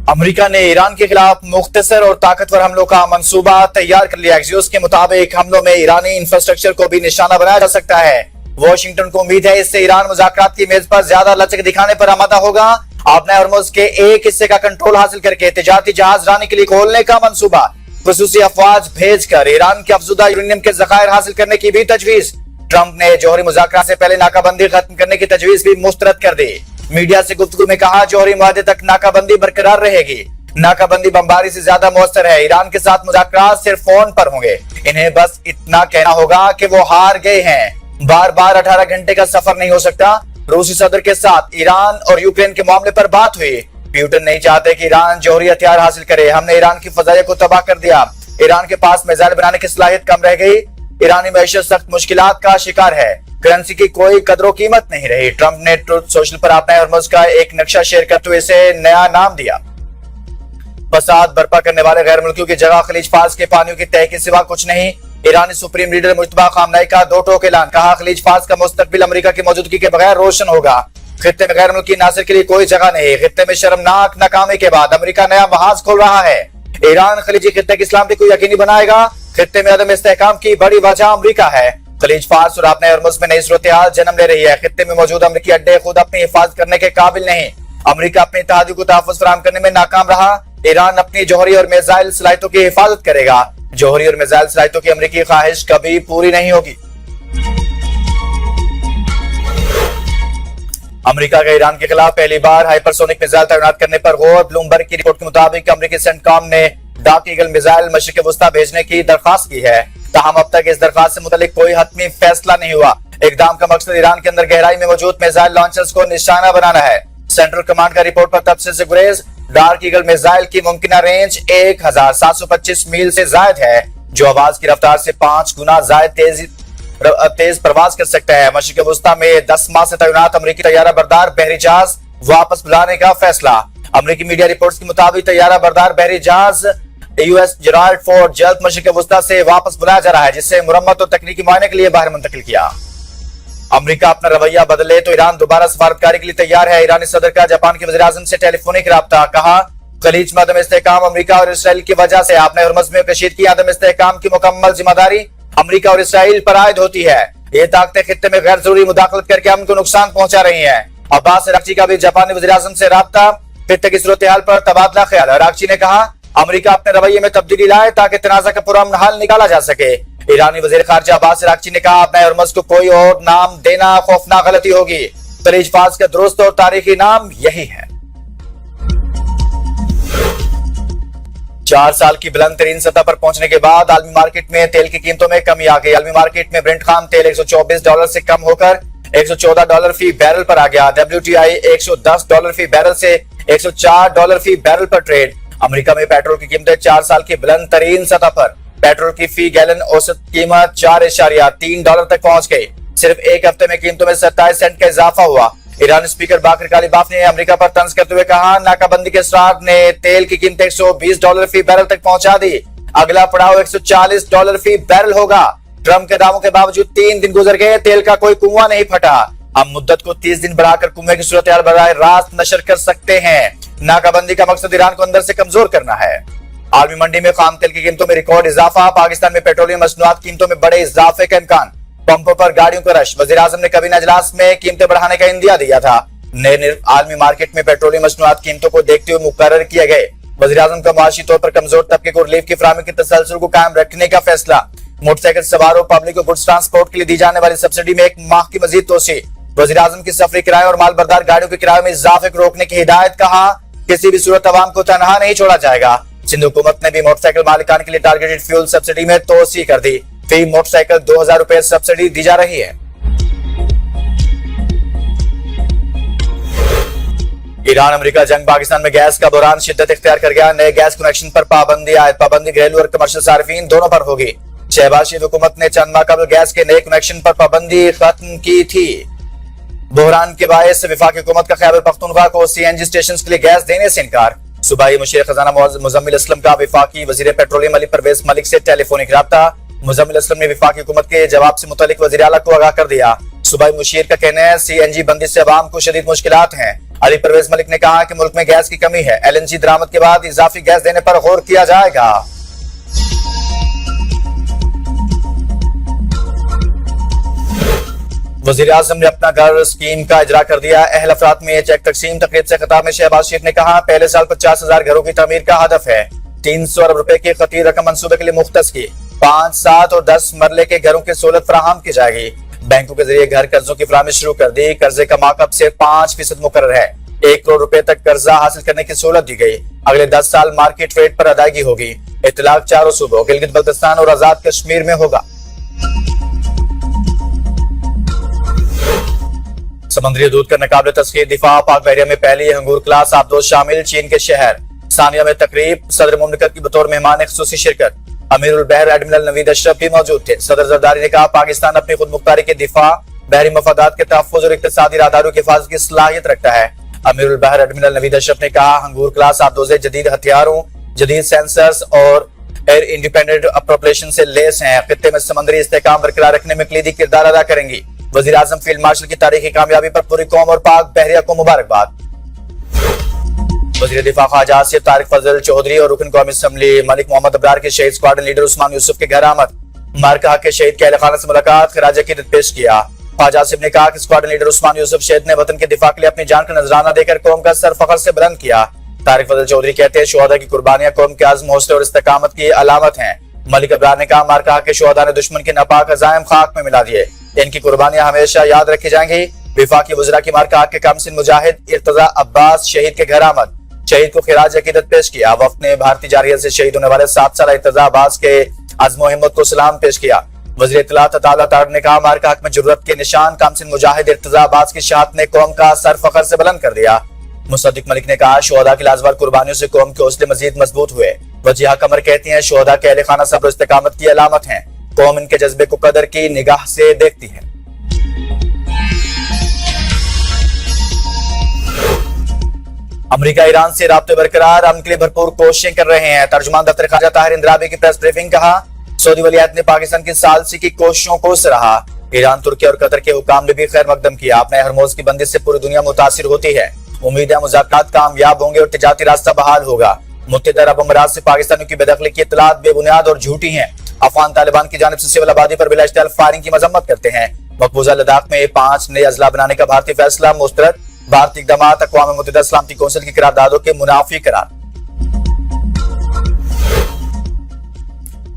America ने Iran के खिलाफ मुख्तसर और ताकतवर हमलों का मंसूबा तैयार कर लिया। एक्सियोस के मुताबिक हमलों में ईरानी इंफ्रास्ट्रक्चर को भी निशाना बनाया जा सकता है। वॉशिंगटन को उम्मीद है इससे ईरान मुज़ाकरात की मेज पर ज्यादा लचक दिखाने पर आमादा होगा। अपने हॉर्मुज़ के एक हिस्से का कंट्रोल हासिल करके तिजारती जहाज रानी के लिए खोलने का मंसूबा, खुसूसी अफवाज भेजकर ईरान के अफजुदा यूरेनियम के जखायर हासिल करने की भी तजवीज। ट्रंप ने जौहरी मुज़ाकरात से पहले नाकाबंदी खत्म करने की तजवीज भी मुस्तरद कर दी। मीडिया से गुफ्तगू में कहा जौहरी मुआहदे तक नाकाबंदी बरकरार रहेगी। नाकाबंदी बमबारी से ज्यादा मौसर है। ईरान के साथ मुज़ाकरात सिर्फ फोन पर होंगे। इन्हें बस इतना कहना होगा कि वो हार गए हैं। बार बार 18 घंटे का सफर नहीं हो सकता। रूसी सदर के साथ ईरान और यूक्रेन के मामले पर बात हुई। पुतिन नहीं चाहते कि ईरान जौहरी हथियार हासिल करे। हमने ईरान की फजाइया को तबाह कर दिया। ईरान के पास मिसाइल बनाने की सलाहियत कम रह गई। ईरानी मईशत सख्त मुश्किलात का शिकार है। करेंसी की कोई कदर कीमत नहीं रही। ट्रंप ने ट्रूथ सोशल पर अपने हॉर्मुज़ का एक नक्शा शेयर करते हुए इसे नया नाम दिया। फसाद बर्पा करने वाले गैर मुल्कियों की जगह खलीज फार्स के पानियों की तह के सिवा कुछ नहीं। ईरानी सुप्रीम लीडर मुज्तबा खामनेई का दो टोक ऐलान। कहा खलीज फार्स का मुस्तकबिल अमेरिका की मौजूदगी के बगैर रोशन होगा। खित्ते में गैर मुल्की नासिर के लिए कोई जगह नहीं। खित्ते में शर्मनाक नाकामी के बाद अमेरिका नया महाज खोल रहा है। ईरान खलीजी खित्ते की सलामती को यकीनी बनाएगा। खित्ते में अदम इस्तेहकाम की बड़ी वजह अमेरिका है। खलीज फार्स और अपने हॉर्मुज़ में नई सूरत-ए-हाल जन्म ले रही है। खित्ते में मौजूद अमेरिकी अड्डे खुद अपनी हिफाजत करने के काबिल नहीं। अमेरिका अपने इत्तेहादियों को तहफ़्फ़ुज़ फराहम करने में नाकाम रहा। ईरान अपनी जौहरी और मिसाइल सलाहियतों की हिफाजत करेगा। जौहरी और मिसाइल सलाहियतों की अमेरिकी ख्वाहिश कभी पूरी नहीं होगी। अमेरिका का ईरान के खिलाफ पहली बार हाइपरसोनिक मिसाइल तैनात करने पर गौर। ब्लूमबर्ग की रिपोर्ट के मुताबिक अमेरिकी सेंटकॉम ने डार्क ईगल मिसाइल मशरिक़ वस्ता भेजने की दरखास्त की है। ताहम अब तक इस दरखास्त से मुतालिक कोई हतमी फैसला नहीं हुआ। इक़दाम का मकसद ईरान के अंदर गहराई में मौजूद मिसाइल लॉन्चर्स को निशाना बनाना है। सेंट्रल कमांड का रिपोर्ट पर तफसील से गुरेज। डार्क ईगल मिसाइल की मुमकिना रेंज 1725 मील से जायद है, जो आवाज की रफ्तार से 5 गुना तेज प्रवास कर सकता है। मशरिक़ वस्ता में 10 माह से तैनात अमेरिकी तैयारा बरदार बहरी जहाज वापस बुलाने का फैसला। अमेरिकी मीडिया रिपोर्ट्स के मुताबिक तैयारा बरदार बहरी जहाज यूएस जेराल्ड फोर्ड जल्द मशरिक़ वस्ता से वापस बुलाया जा रहा है, जिससे मुरम्मत और तकनीकी मुआयने के लिए बाहर मुंतकिल किया। अमेरिका अपना रवैया बदले तो ईरान दोबारा सफारतकारी के लिए तैयार है। ईरानी सदर का जापान के वज़ीर-ए-आज़म से टेलीफोनिक राब्ता। कहा खलीज में अदम इस्तेहकाम अमेरिका और इसराइल की वजह से आपने हॉर्मुज़ में कशीदगी अदम इस्तेहकाम की मुकम्मल जिम्मेदारी अमेरिका और इसराइल पर आयद होती है। ये ताकतें खित्ते में गैर जरूरी मुदाखलत करके अमन को नुकसान पहुंचा रही है। अब्बास अरागची का भी जापानी वज़ीर-ए-आज़म से राब्ता। खित्ते की सूरत-ए-हाल पर तबादला ख्याल। अरागची ने कहा अमेरिका अपने रवैये में तब्दीली लाए ताकि तनाज़ा का पुरअमन हल निकाला जा सके। ईरानी वज़ीर ख़ारिजा अब्बास अरागची ने कहा अपने हॉर्मुज़ को कोई और नाम देना खौफनाक गलती होगी। खलीज फार्स का दुरुस्त और तारीखी नाम यही है। 4 साल की बुलंद तरीन सतह पर पहुंचने के बाद आलमी मार्केट में तेल की कीमतों में कमी आ गई। आलमी मार्केट में ब्रेंट खाम तेल $124 से कम होकर $114 फी बैरल पर आ गया। WTI $110 फी बैरल से $104 फी बैरल पर ट्रेड। अमेरिका में पेट्रोल की कीमतें 4 साल की बुलंद तरीन सतह पर। पेट्रोल की फी गैलन औसत कीमत $4.3 तक पहुंच गई। सिर्फ एक हफ्ते में कीमतों में 27 सेंट का इजाफा हुआ। ईरानी स्पीकर बाकर कालिबाफ ने अमेरिका पर तंज करते हुए कहा नाकाबंदी के असरात ने तेल की कीमत $120 फी बैरल तक पहुंचा दी। अगला पड़ाव $140 फी बैरल होगा। ट्रंप के दावों के बावजूद 3 दिन गुजर गए, तेल का कोई कुआं नहीं फटा। हम मुद्दत को 30 दिन बढ़ाकर कुएं की सूरत-ए-हाल बराह रास्त नशर कर सकते हैं। नाकाबंदी का मकसद ईरान को अंदर से कमजोर करना है। आलमी मंडी में खाम तेल की कीमतों में रिकॉर्ड इजाफा। पाकिस्तान में पेट्रोलियम मसनूआत कीमतों में बड़े इजाफे का इम्कान। पंपों पर गाड़ियों का रश। वज़ीर-ए-आज़म ने कबीना इजलास में कीमतें बढ़ाने का इंदिया दिया था। नए आलमी मार्केट में पेट्रोलियम मसनूआत कीमतों को देखते हुए मुकर्रर किए गए। वज़ीर-ए-आज़म का मुआशी तौर पर कमजोर तबके को रिलीफ की फराहमी के तसलसल को कायम रखने का फैसला। मोटरसाइकिल सवारों पब्लिक और गुड्स ट्रांसपोर्ट के लिए दी जाने वाली सब्सिडी में 1 माह की मजीद तोसी। वज़ीर-ए-आज़म की सफरी किराए और मालबरदार गाड़ियों के किराए में इजाफे को रोकने की हिदायत। कहा किसी भी सूरत अवाम को तनहा नहीं छोड़ा जाएगा। सिंध हुकूमत ने भी मोटरसाइकिल मालिकान के लिए टारगेटेड फ्यूल सब्सिडी में तोसी कर दी। फी मोटरसाइकिल 2000 रुपए सब्सिडी दी जा रही है। ईरान अमेरिका जंग। पाकिस्तान में गैस का बहरान शिद्दत इख्तियार कर गया। नए गैस कनेक्शन पर पाबंदी आयद। पाबंदी घरेलू और कमर्शियल सार्फिन दोनों पर होगी। शहबाज शरीफ हुकूमत ने चंद माह कबल गैस के नए कनेक्शन पर पाबंदी खत्म की थी। बहरान के बायस वफाकी हुकूमत का खैबर पख्तूनख्वा को CNG स्टेशन के लिए गैस देने से इनकार। सूबाई मुशीर खजाना मुजम्मिल असलम का वफाकी वजीर पेट्रोलियम अली परवेज मलिक से टेलीफोनिक राब्ता। मुजम्मिल असलम ने वफाकी हुकूमत के जवाब से मुतालिक वजीर आला को आगाह कर दिया। सूबाई मुशीर का कहना है CNG बंदी से अवाम को शदीद मुश्किलात हैं। अली परवेज मलिक ने कहा कि मुल्क में गैस की कमी है, LNG दरामद के बाद इजाफी गैस देने पर गौर किया जाएगा। वजीर आजम ने अपना घर स्कीम का इजरा कर दिया। अहल अफराद में चेक तकसीम तकरीब से खिताब में शहबाज शरीफ ने कहा, पहले साल 50,000 घरों की तमीर का हदफ है। 300 अरब रुपए की खतीर रकम मंसूबे के लिए मुख्तस की। 5, 7 और 10 मरले के घरों की सहूलत फराहम की जाएगी। बैंकों के जरिए घर कर्जों की फराहमी शुरू कर दी। कर्जे का माकअप से 5% मुकर्रर है। 1 करोड़ रुपए तक कर्जा हासिल करने की सहूलत दी गई। अगले 10 साल मार्केट रेट पर अदायगी होगी। इतलाक 4 सूबों गिलगित बल्तिस्तान और आजाद कश्मीर में होगा। समुद्री दूध का नाकाबिले तस्खीर दिफा। पाक बहरिया में पहली हंगूर क्लास आबदोज शामिल। चीन के शहर सानिया में तकरीब। सदर मुमलिकत की बतौर मेहमान खुसूसी शिरकत। अमीरुल बहर एडमिरल नवीद अशरफ भी मौजूद थे। सदर जरदारी ने कहा, पाकिस्तान अपनी खुद मुख्तारी के दिफा, बहरी मफादात के तहफ़्फ़ुज़ और इक़्तिसादी राहदारियों की हिफाज़त की सलाहियत रखता है। अमीरुल बहर एडमिरल नवीद अशरफ ने कहा, हंगूर क्लास आबदोज़े जदीद हथियारों, जदीद सेंसर्स और एयर इंडिपेंडेंट ऑपरेशन से लेस हैं। खित्ते में समंदरी इस्तेहकाम बरकरार रखने में कलीदी किरदार अदा करेंगी। वज़ीर आज़म फील्ड मार्शल की तारीखी कामयाबी पर पूरी कौम और पाक बहरिया को मुबारकबाद। वज़ीर दिफा ख्वाजा आसिफ तारिक फजल चौधरी और रुकन कौमी असम्बली मलिक मोहम्मद अबरार के शहीद स्क्वाड्रन लीडर उस्मान यूसुफ के घर आमद। मारका के शहीद के अहलखाना से मुलाकात, खिराज अकीदत पेश किया। ख्वाजा आसिफ ने कहा कि स्क्वाड्रन लीडर उस्मान यूसुफ शहीद ने वतन के दिफा के लिए अपनी जान का नजराना देकर कौम का सर फख्र से बुलंद किया। तारिक फजल चौधरी कहते हैं, शुहदा की कुर्बानियां कौम के आज़म, हौसले और इस्तेकामत की अलामत हैं। मलिक अबरार ने कहा, मारका के शुहदा ने दुश्मन के नापाक अज़ाइम खाक में मिला दिए। इनकी कुर्बानियां हमेशा याद रखी जाएंगी। विफाकी वज़रा की मारका के कामसिन मुजाहिद इर्तजा अब्बास शहीद के घर आमद। शहीद को खिराज अकीदत पेश किया। वफ्द ने भारतीय जारियत से शहीद होने वाले 7 साल इर्तजा अब्बास के अज़्म हिम्मत को सलाम पेश किया। वज़ीर इत्तलात अता तार ने कहा, मारका हक में जुर्रत के निशान कामसिन मुजाहिद इर्तजा अब्बास की शहादत ने कौम का सर फख्र से बुलंद कर दिया। मुसद्दिक मलिक ने कहा, शुहदा की लाजवाब कुर्बानियों से कौम के हौसले मजीद मजबूत हुए। वजीहा कमर कहती हैं, शुहदा के अहले खाना सब्र इस्तेकामत की अलामत हैं। कौम इनके जज्बे को कदर की निगाह से देखती है। अमेरिका ईरान से राब्ते बरकरार, अमन के लिए भरपूर कोशिशें कर रहे हैं। तर्जुमान दफ्तर खारजा ताहिर इंद्राबी की प्रेस ब्रीफिंग। कहा, सऊदी वलीअहद ने पाकिस्तान की सालसी की कोशिशों को सराहा। ईरान, तुर्की और कतर के हुकाम ने भी खैर मकदम किया। अपने हरमोज की बंदिश से पूरी दुनिया मुतासिर होती है। उम्मीद है मुज़ाकरात कामयाब होंगे और तिजारती रास्ता बहाल होगा। मुत्तहिदा अरब अमीरात से पाकिस्तानियों की बेदखली की इत्तलात बेबुनियाद और झूठी हैं। अफगान तालिबान की जानिब से सिविल आबादी पर बिला इश्तियाल फायरिंग की मजम्मत करते हैं। मकबूजा लद्दाख में 5 नए अजला बनाने का भारतीय फैसला मुस्तरद। भारतीय इक़दामात अक़वाम मुत्तहिदा सलामती कौंसिल की करारदादों के मुनाफी करार।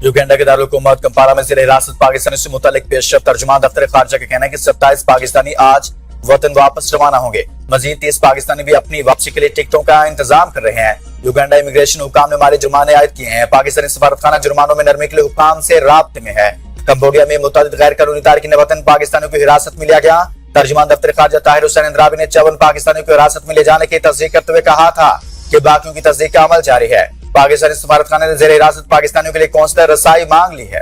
युगांडा के दारुल हुकूमत कंपाला में ज़ेर हिरासत पाकिस्तानी से मुतालिक पेशरफ। तर्जुमान दफ्तर खारजा का कहना है कि 27 पाकिस्तानी आज वतन वापस रवाना होंगे। मजीद 30 पाकिस्तानी भी अपनी वापसी के लिए टिकटों का इंतजाम कर रहे हैं। युगांडा इमिग्रेशन हुकाम ने माली जुर्माने आयद किए हैं। पाकिस्तानी सफारतखाना जुर्मानों में नरमी के लिए हुकाम से राब्ते में है। कंबोडिया में मुतअद्दिद गैर कानूनी तारकीन वतन पाकिस्तानियों को हिरासत में लिया गया। तर्जुमान दफ्तर खारजा ताहिर हुसैन इंद्राबी ने 54 पाकिस्तानियों को हिरासत में ले जाने की तस्दीक करते हुए कहा था कि बाकियों की तस्दीक का अमल जारी है। पाकिस्तानी सफारतखाने ने ज़ेर हिरासत पाकिस्तानियों के लिए कौंसलर रसाई मांग ली है।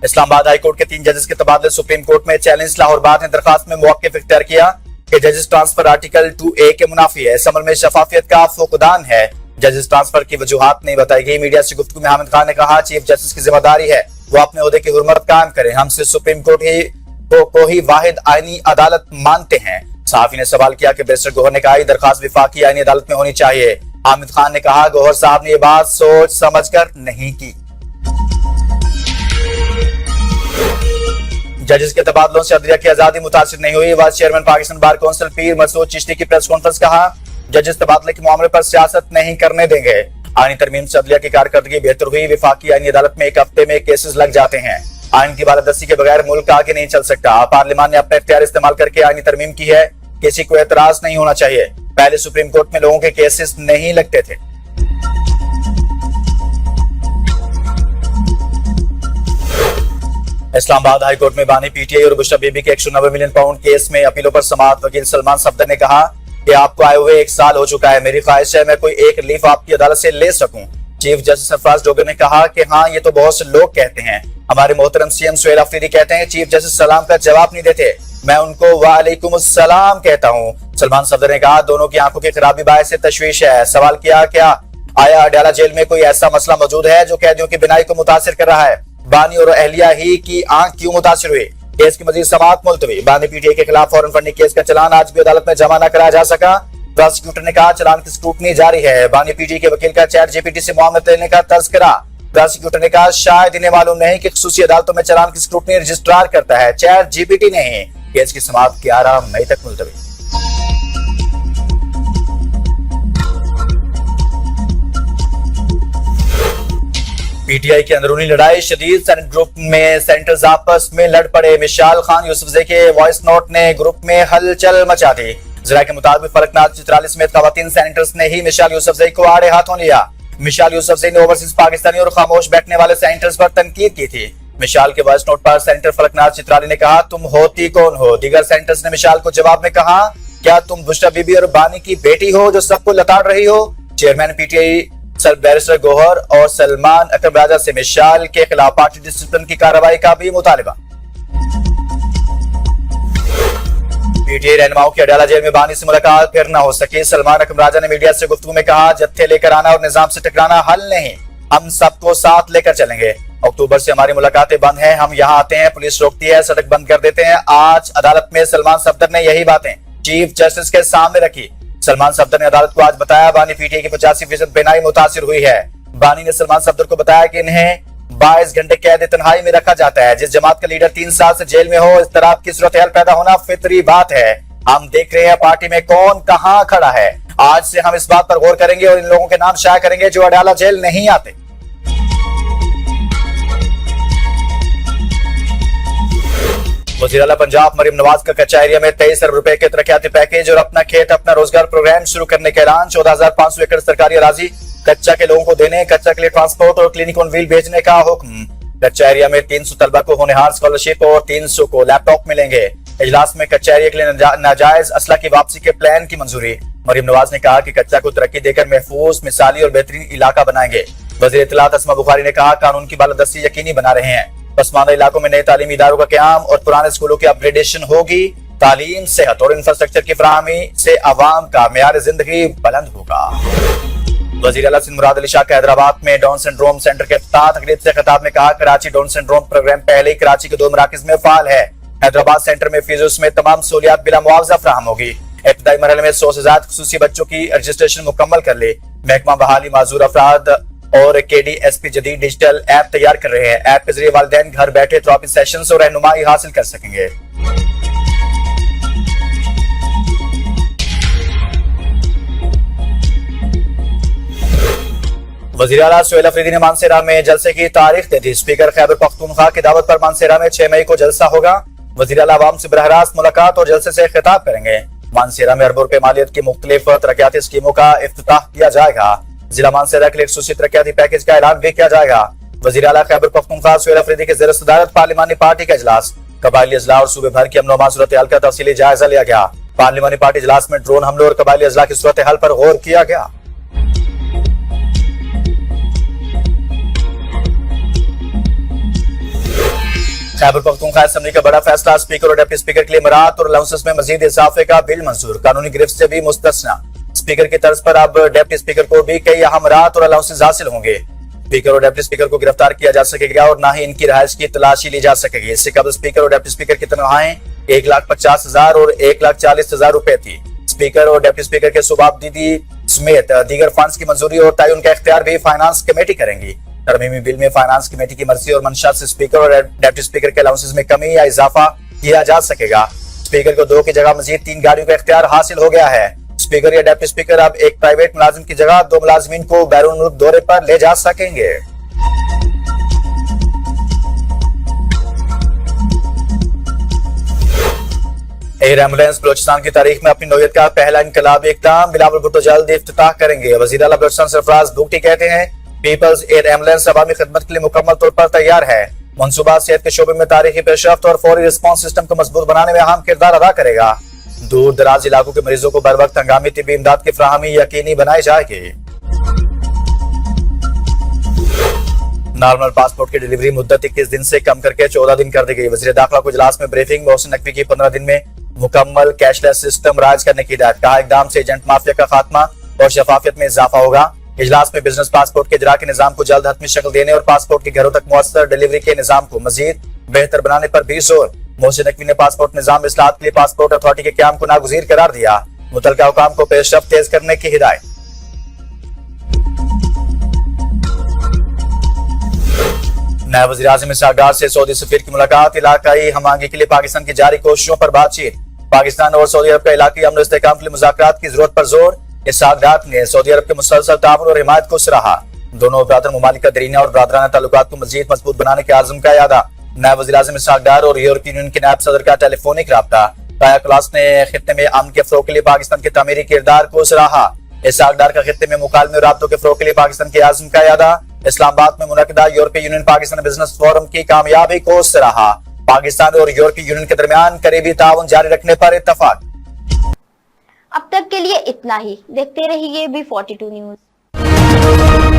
इस्लामाबाद हाईकोर्ट के 3 जजेस के तबादले सुप्रीम कोर्ट में चैलेंज। लाहौर बार ने दरखास्त में मौक़िफ़ इख्तियार किया कि जजेस ट्रांसफर आर्टिकल 2A के मुनाफी है। इस अमल में शफाफियत का फुकदान है। जजेस ट्रांसफर की वजूहात नहीं बताई गई। मीडिया से गुफ्तगू में हामिद खान ने कहा, चीफ जस्टिस की जिम्मेदारी है वो अपने ओहदे की हुर्मत कायम करें। हम सिर्फ सुप्रीम कोर्ट को ही वाहिद आईनी अदालत मानते हैं। सहाफी ने सवाल किया कि बैरिस्टर गौहर ने कहा, दरखास्त विफाकी आईनी अदालत में होनी चाहिए। हामिद खान ने कहा, गौहर साहब ने ये बात सोच समझ कर नहीं की। जजेस के तबादलों से अदलिया की आजादी मुतासिर नहीं हुई। Vice chairman Pakistan bar council पीर मसूद चिश्ती की प्रेस कॉन्फ्रेंस। कहा, जजेस तबादले के मामले पर सियासत नहीं करने देंगे। आईनी तरमीम से अदलिया की कारकर्दगी बेहतर हुई। विफाकी आईनी अदालत में 1 हफ्ते में केसेस लग जाते हैं। आईन की बालादस्ती के बगैर मुल्क आगे नहीं चल सकता। पार्लियामान ने अपना इख्तियार इस्तेमाल करके आईनी तरमीम की है। किसी को एतराज नहीं होना चाहिए। पहले सुप्रीम कोर्ट में लोगों के केसेस नहीं लगते थे। इस्लामाबाद हाई कोर्ट में बानी पीटीआई और बुशरा बीबी के 190 मिलियन पाउंड केस में अपीलों पर समाअत। वकील सलमान सफदर ने कहा कि आपको आए हुए 1 साल हो चुका है। मेरी ख्वाहिश है मैं कोई एक रिलीफ आपकी अदालत से ले सकूं। चीफ जस्टिस सरफराज डोगर ने कहा कि हाँ, ये तो बहुत से लोग कहते हैं। हमारे मोहतरम सीएम सुहेल अफरीदी कहते हैं चीफ जस्टिस सलाम का जवाब नहीं देते। मैं उनको वालेकुम अस्सलाम कहता हूँ। सलमान सफदर ने कहा, दोनों की आंखों की खराबी बायस से तशवीश है। सवाल किया, क्या आया अडयाला जेल में कोई ऐसा मसला मौजूद है जो कैदियों की बिनाई को मुतासिर कर रहा है? बानी और अहलिया ही की आंख क्यों मुतासिर हुई? केस की मजीद समाअत मुलतवी। बानी पीटीआई के खिलाफ फॉरेन फंडिंग केस का चालान आज भी अदालत में जमा न कराया जा सका। प्रोसिक्यूटर ने कहा चालान की स्क्रूटनी जारी है। बानी पीटीआई के वकील का चैट जीपीटी से मामला लेने का तज़किरा। प्रोसिक्यूटर ने कहा शायद इन्हें मालूम नहीं कि खुसूसी अदालतों में चालान की स्क्रूटनी रजिस्ट्रार करता है, चैट जीपीटी नहीं। केस की समाअत 11 मई तक मुलतवी। पीटीआई की अंदरूनी लड़ाई शदीद। सेनेट ग्रुप में सेनेटर्स आपस में लड़ पड़े। मिशाल खान यूसुफजई के वॉइस नोट ने ग्रुप में हलचल मचा दी। जरा के मुताबिक फलकनाथ चित्राली समेत खवातीन सेनेटर्स ने ही मिशाल यूसुफजई को आड़े हाथों लिया। मिशाल यूसुफजई ने ओवरसीज पाकिस्तानी और खामोश बैठने वाले सेनेटर्स पर तनकीद की थी। मिशाल के वॉइस नोट पर सेनेटर फलकनाथ चित्राली ने कहा तुम होती कौन हो। दीगर सेनेटर्स ने मिशाल को जवाब में कहा क्या तुम बुशरा बीबी और बानी की बेटी हो जो सबको लताड़ रही हो। चेयरमैन पीटीआई बैरिस्टर गोहर और सलमान अकरम राजा से मिशाल के खिलाफ पार्टी डिसिप्लिन की कार्रवाई का भी मुतालिबा। पीटीआई रहनुमाओं की अडाला जेल में बानी से मुलाकात फिर न हो सकी। सलमान अकरम राजा ने मीडिया से गुफ्तगू में कहा जत्थे लेकर आना और निजाम से टकराना हल नहीं, हम सबको साथ लेकर चलेंगे। अक्टूबर से हमारी मुलाकातें बंद हैं, हम यहाँ आते हैं, पुलिस रोकती है, सड़क बंद कर देते हैं। आज अदालत में सलमान सफदर ने यही बातें चीफ जस्टिस के सामने रखी। सलमान सफदर ने अदालत को आज बताया बानी पीटीआई की 85% बिनाई मुतासिर हुई है। बानी ने सलमान सफदर को बताया कि इन्हें 22 घंटे कैद तन्हाई में रखा जाता है। जिस जमात का लीडर 3 साल से जेल में हो, इस तरह की सूरत हाल पैदा होना फितरी बात है। हम देख रहे हैं पार्टी में कौन कहां खड़ा है। आज से हम इस बात पर गौर करेंगे और इन लोगों के नाम शाया करेंगे जो अडाला जेल नहीं आते। वज़ीर आला पंजाब मरीम नवाज का कच्चा एरिया में 23 अरब रुपए के तरक्याती पैकेज और अपना खेत अपना रोजगार प्रोग्राम शुरू करने का ऐलान। 14,500 एकड़ सरकारी अराजी कच्चा के लोगों को देने, कच्चा के लिए ट्रांसपोर्ट और क्लिनिक ऑन व्हील भेजने का हुक्म। कच्चा एरिया में 300 तलबा को होनहार स्कॉलरशिप और 300 को लैपटॉप मिलेंगे। इजलास में कच्चा एरिया के लिए नाजायज असला की वापसी के प्लान की मंजूरी। मरीम नवाज ने कहा कि कच्चा को तरक्की देकर महफूज, मिसाली और बेहतरीन इलाका बनाएंगे। वज़ीर इत्तलात अस्मा बुखारी ने कहा कानून की बालादस्ती यकीनी बना रहे हैं। पसमानदा इलाकों में नए तालीमी इदारों का क़याम और पुराने स्कूलों की अपग्रेडेशन होगी। तालीम, सेहत और इंफ्रास्ट्रक्चर की फराहमी से आवाम का मेयार जिंदगी बुलंद होगा। वज़ीर आला सिंध मुराद अली शाह का हैदराबाद में डाउन सिंड्रोम सेंटर के इफ्तिताह तकरीब से खिताब में कहा कराची डाउन सिंड्रोम प्रोग्राम पहले ही कराची के 2 मराकज़ में फाल है। हैदराबाद सेंटर में फीस में तमाम सहूलियात बिला मुआवजा फराहम होगी। इब्तदाई मरहले में 100 से ज्यादा खुसूसी बच्चों की रजिस्ट्रेशन मुकम्मल कर ली। महकमा बहाली माजूर अफराद और KDSP जदीद डिजिटल ऐप तैयार कर रहे हैं। ऐप के जरिए वालिदैन घर बैठे थेरेपी सेशंस और रहनुमाई हासिल कर सकेंगे। वज़ीर आला सुहेल अफरीदी ने मानसेरा में जलसे की तारीख दे दी। स्पीकर खैबर पख्तूनख्वा की दावत पर मानसेरा में 6 मई को जलसा होगा। वज़ीर आला अवाम से बरह रास्त मुलाकात और जलसे से खिताब करेंगे। मानसेरा में अरबों रुपए मालियत की मुख्तलिफ तरक्याती स्कीमों का इफ्तिताह किया जाएगा। जिला मानसेरा के लिए खुसूसी तरक्याती पैकेज का ऐलान भी किया जाएगा। वज़ीर आला खैबर पख्तूनख्वा सुहेल अफरीदी के ज़ेर सदारत पार्लिमानी पार्टी का इजलास। कबायली अजला और सूबे भर की अमन व सूरत हाल का तफसीली जायजा लिया गया। पार्लिमानी पार्टी इजलास में ड्रोन हमलों और कबायली अजला की सूरत हाल पर गौर किया गया। खैबर पख्तूनख्वा असेंबली का बड़ा फैसला, स्पीकर और डिप्टी स्पीकर के लिए मराहत और अलाउंसेस में मजीद इजाफे का बिल मंजूर। कानूनी गिरफ्त से भी मुस्तस्ना। स्पीकर की तर्ज पर अब डिप्टी स्पीकर को भी कई अहम मराहत और अलाउंसेस हासिल होंगे। स्पीकर और डिप्टी स्पीकर को गिरफ्तार किया जा सकेगा और न ही इनकी रिहाइश की तलाशी ली जा सकेगी। इससे कबल स्पीकर और डिप्टी स्पीकर की तनख्वाहें 1,50,000 और 1,40,000 रुपए थी। स्पीकर और डिप्टी स्पीकर के सुबाबदीदी समेत दीगर फंड्स की मंजूरी और तयन का इख्तियार भी फाइनेंस कमेटी करेंगी। तरमीमी बिल में फाइनेंस कमेटी की मर्जी और मंशा से स्पीकर और डिप्टी स्पीकर के अलाउंसेस में कमी या इजाफा किया जा सकेगा। स्पीकर को 2 की जगह मजीद 3 गाड़ियों का इख्तियार हासिल हो गया है। स्पीकर या डिप्टी स्पीकर अब एक प्राइवेट मुलाजिम की जगह 2 मुलाजिमीन को बैरून मुल्क दौरे पर ले जा सकेंगे। एयर एम्बुलेंस बलोचिस्तान की तारीख में अपनी नौयत का पहला इनकलाबी इक़दाम। बिलावल भुट्टो जल्द इफ्तिताह करेंगे। वज़ीर आला बलोचिस्तान सरफराज भुट्टी कहते हैं पीपल्स एयर एम्बुलेंस अवामी खिदमत के लिए मुकम्मल तौर पर तैयार है। मंसूबा सेहत के शोबे में तारीखी पेशरफ्त और फौरी रिस्पॉन्स सिस्टम को मजबूत बनाने में अहम किरदार अदा करेगा। दूर दराज इलाकों के मरीजों को बर वक्त हंगामी तिब्बी इमदाद की फराहमी यकीनी बनाई जाएगी। नॉर्मल पासपोर्ट की डिलीवरी मुद्दत 21 दिन से कम करके 14 दिन कर दी गई। वज़ीर दाखिला को इजलास में ब्रीफिंग। मोहसिन नकवी की 15 दिन में मुकम्मल कैशलेस सिस्टम राज करने की हिदायत। कहा इकदाम से एजेंट माफिया का खात्मा और शफाफियत में इजाफा होगा। इजलास में बिजनेस पासपोर्ट के इजरा के निजाम को जल्द हतमी शक्ल देने और पासपोर्ट के घरों तक मुअस्सर डिलीवरी के निजाम को मजीद बेहतर बनाने पर भी जोर। मोहसिन नकवी ने पासपोर्ट निजाम इस्लाहत के लिए पासपोर्ट अथॉरिटी के क्याम को नागुज़ीर करार दिया। मुतल्लिका हुकाम को पेशरफ्त तेज करने की हिदायत। नायब वज़ीर आज़म इसहाक डार से सऊदी सफीर की मुलाकात। इलाकाई हमआहंगी के लिए पाकिस्तान की जारी कोशिशों पर बातचीत। पाकिस्तान और सऊदी अरब का इलाकाई अमन और इस्तेहकाम के लिए मुज़ाकरात की जरूरत पर जोर। इसहाक डार ने सऊदी अरब के मुसलसल ताउन और हिमायत को सराहा। दोनों बरादर ममालिक का दरीना और बरादराना ताल्लुकात को मज़ीद मजबूत बनाने के आज़म का यादा। नायब वज़ीर आज़म इसहाक डार और यूरोपीय यूनियन के नायब सदर का टेलीफोनिक राब्ता। काया क्लास ने खित्ते में अमन के फ़रोग़ के लिए पाकिस्तान के तामीरी किरदार को सराहा। इसहाक डार का खित्ते में मुकालमे और राब्तों के फ़रोग़ के लिए पाकिस्तान के आज़म का यादा। इस्लामाबाद में मुनक़दा यूरोपीय यूनियन पाकिस्तान बिजनेस फोरम की कामयाबी को सराहा। पाकिस्तान और यूरोपीय यूनियन के दरमियान करीबी ताउन जारी रखने पर इत्तफाक। अब तक के लिए इतना ही। देखते रहिए B42 न्यूज़।